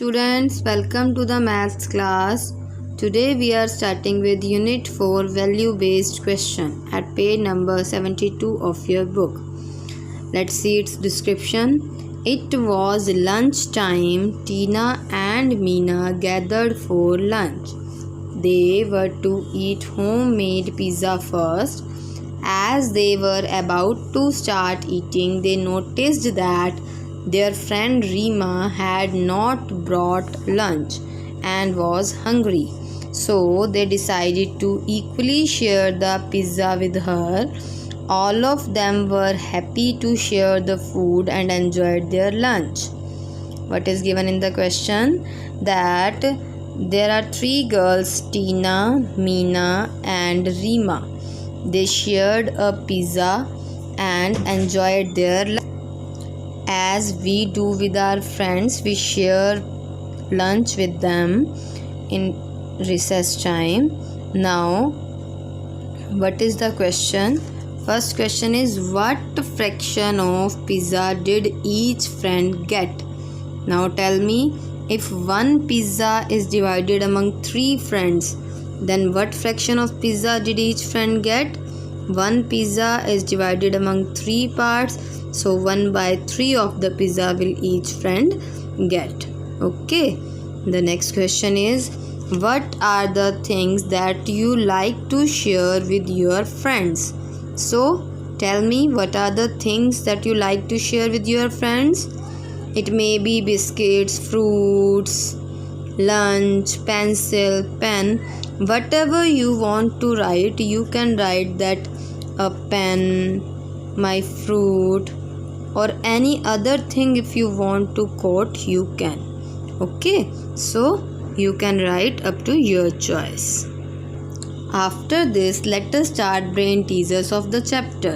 Students, welcome to the maths class. Today we are starting with Unit 4 Value Based Question at page number 72 of your book. Let's see its description. It was lunch time. Tina and Meena gathered for lunch. They were to eat homemade pizza first. As they were about to start eating, they noticed that their friend Rima had not brought lunch and was hungry. So they decided to equally share the pizza with her. All of them were happy to share the food and enjoyed their lunch. What is given in the question? That there are three girls, Tina, Meena and Rima. They shared a pizza and enjoyed their lunch. As we do with our friends, we share lunch with them in recess time. Now, what is the question? First question is, what fraction of pizza did each friend get? Now tell me, if one pizza is divided among three friends, then what fraction of pizza did each friend get? One pizza is divided among three parts, so 1/3 of the pizza will each friend get. Okay. The next question is, what are the things that you like to share with your friends? So, tell me, what are the things that you like to share with your friends? It may be biscuits, fruits, lunch, pencil, pen. Whatever you want to write, you can write that a pen, my fruit, or any other thing. If you want to quote, you can. Okay, so you can write up to your choice. After this, let us start brain teasers of the chapter.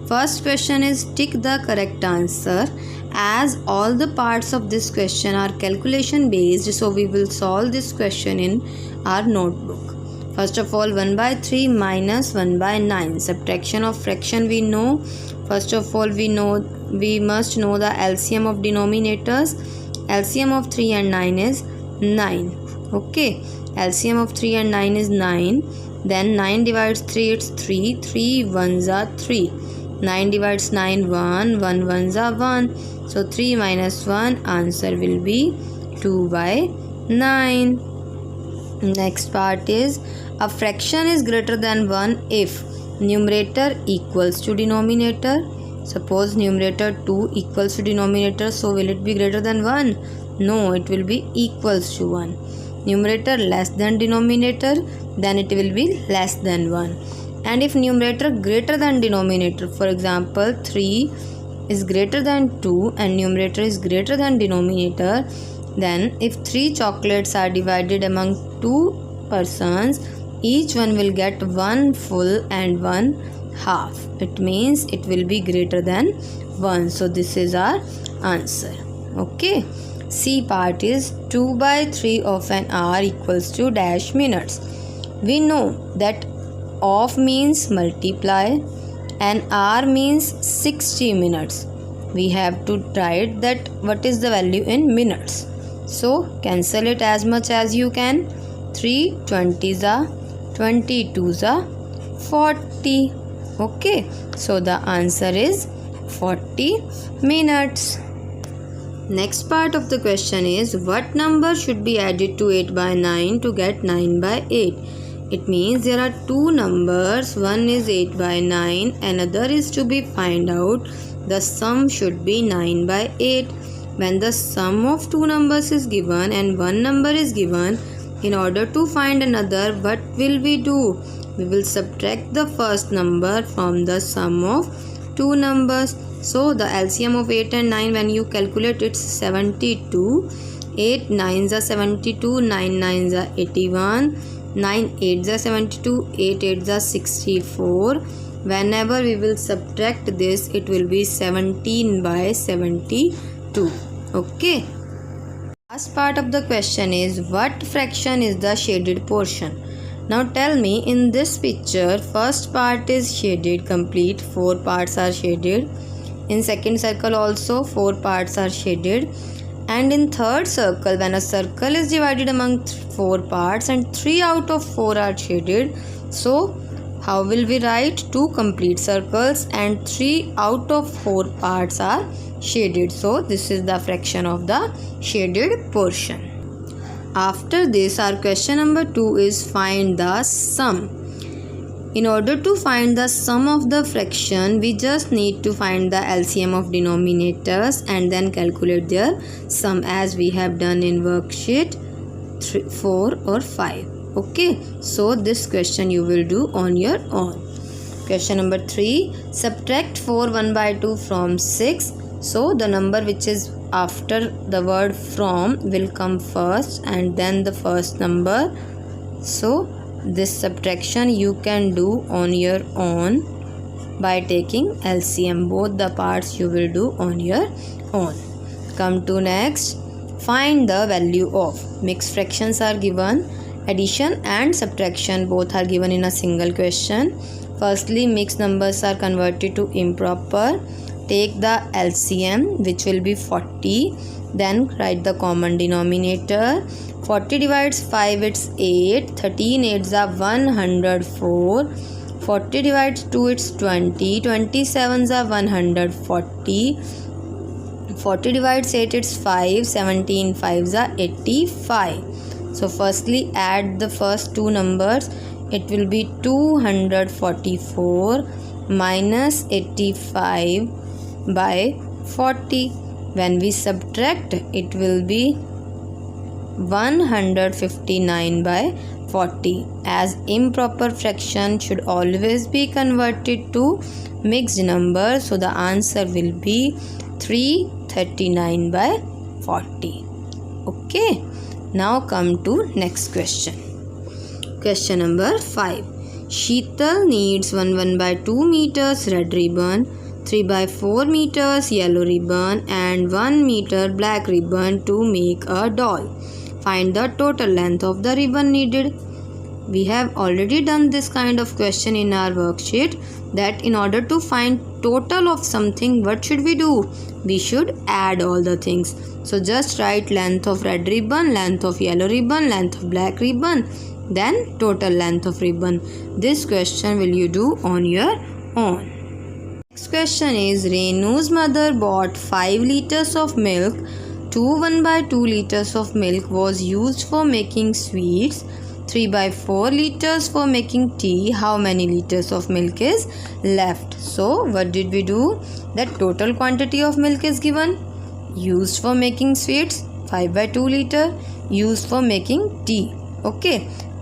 First question is, tick the correct answer. As all the parts of this question are calculation based, so we will solve this question in our notebook. First of all, 1/3 minus 1/9. Subtraction of fraction we know. First of all, we must know the LCM of denominators. LCM of 3 and 9 is 9. Okay, LCM of 3 and 9 is 9. Then 9 divides 3, it's 3. 3 ones are 3. 9 divides 9, 1. 1 ones are 1. So 3 minus 1, answer will be 2/9. Next part is, a fraction is greater than 1 if numerator equals to denominator. Suppose numerator 2 equals to denominator, so will it be greater than 1? No, it will be equals to 1. Numerator less than denominator, then it will be less than 1. And if numerator greater than denominator, for example 3 is greater than 2 and numerator is greater than denominator, then if 3 chocolates are divided among 2 persons, each one will get 1 full and 1 half. It means it will be greater than 1. So this is our answer. Okay. C part is, 2/3 of an hour equals to dash minutes. We know that of means multiply and hour means 60 minutes. We have to write that what is the value in minutes. So cancel it as much as you can. 3 20s are 22s are 40. Okay, so the answer is 40 minutes. Next part of the question is, what number should be added to 8/9 to get 9/8? It means there are two numbers. One is 8/9, another is to be find out. The sum should be 9/8. When the sum of two numbers is given and one number is given, in order to find another, what will we do? We will subtract the first number from the sum of two numbers. So the LCM of 8 and 9, when you calculate, it's 72. 8 9s are 72, 9 9s are 81, 9 8s are 72, 8 8s are 64. Whenever we will subtract this, it will be 17/72. Okay. Last part of the question is, what fraction is the shaded portion? Now tell me, in this picture, first part is shaded complete, 4 parts are shaded. In second circle also 4 parts are shaded. And in third circle, when a circle is divided among 4 parts and 3 out of 4 are shaded, so how will we write? 2 complete circles and 3 out of 4 parts are shaded. So this is the fraction of the shaded portion. After this, our question number 2 is find the sum. In order to find the sum of the fraction, we just need to find the LCM of denominators and then calculate their sum as we have done in worksheet 4 or 5. Okay, so this question you will do on your own. Question number 3, subtract 4 1/2 from 6. So the number which is after the word from will come first and then the first number. So this subtraction you can do on your own by taking LCM. Both the parts you will do on your own. Come to next. Find the value of. Mixed fractions are given. Addition and subtraction both are given in a single question. Firstly, mixed numbers are converted to improper. Take the LCM, which will be 40. Then write the common denominator. 40 divides 5, it's 8. 13 8s are 104. 40 divides 2, it's 20. 27s are 140. 40 divides 8, it's 5. 17 5s are 85. So firstly add the first two numbers. It will be 244 minus 85 by 40. When we subtract, it will be 159 by 40. As improper fraction should always be converted to mixed number, so the answer will be 339 by 40. Okay, now come to next question. Question number 5. Sheetal needs 1/2 meters red ribbon, 3/4 meters yellow ribbon and 1 meter black ribbon to make a doll. Find the total length of the ribbon needed. We have already done this kind of question in our worksheet, that in order to find total of something, what should we do? We should add all the things. So just write length of red ribbon, length of yellow ribbon, length of black ribbon, then total length of ribbon. This question will you do on your own. Next question is, Renu's mother bought 5 liters of milk. 2 1/2 liters of milk was used for making sweets. 3/4 liters for making tea. How many liters of milk is left? So what did we do? The total quantity of milk is given. Used for making sweets 5/2 liter. Used for making tea. Okay.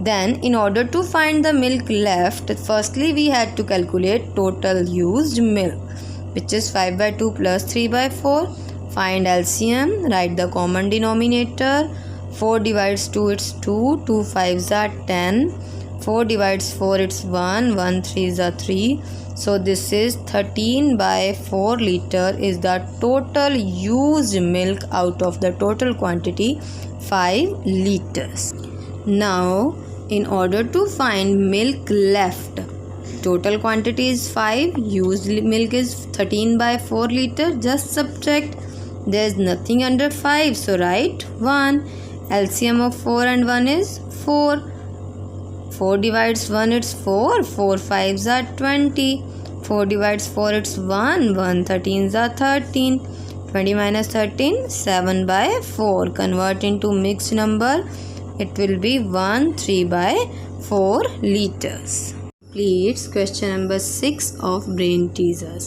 Then in order to find the milk left, firstly we had to calculate total used milk, which is 5/2 plus 3/4. Find LCM, write the common denominator. 4 divides 2, it's 2. 2 5s are 10. 4 divides 4, it's 1. 1 3s are 3. So this is 13/4 liter is the total used milk out of the total quantity 5 liters. Now in order to find milk left, total quantity is 5, used milk is 13/4 liter. Just subtract. There is nothing under 5, so write 1. LCM of 4 and 1 is 4. 4 divides 1, it's 4. 4 5s are 20. 4 divides 4, it's 1. 1 13s are 13. 20 minus 13, 7/4. Convert into mixed number. It will be 13/4 liters. Completes question number 6 of brain teasers.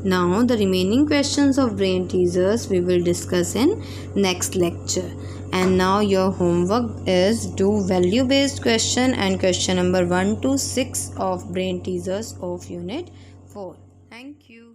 Now the remaining questions of brain teasers we will discuss in next lecture. And now your homework is do value based question and question number 1 to 6 of brain teasers of unit 4. Thank you.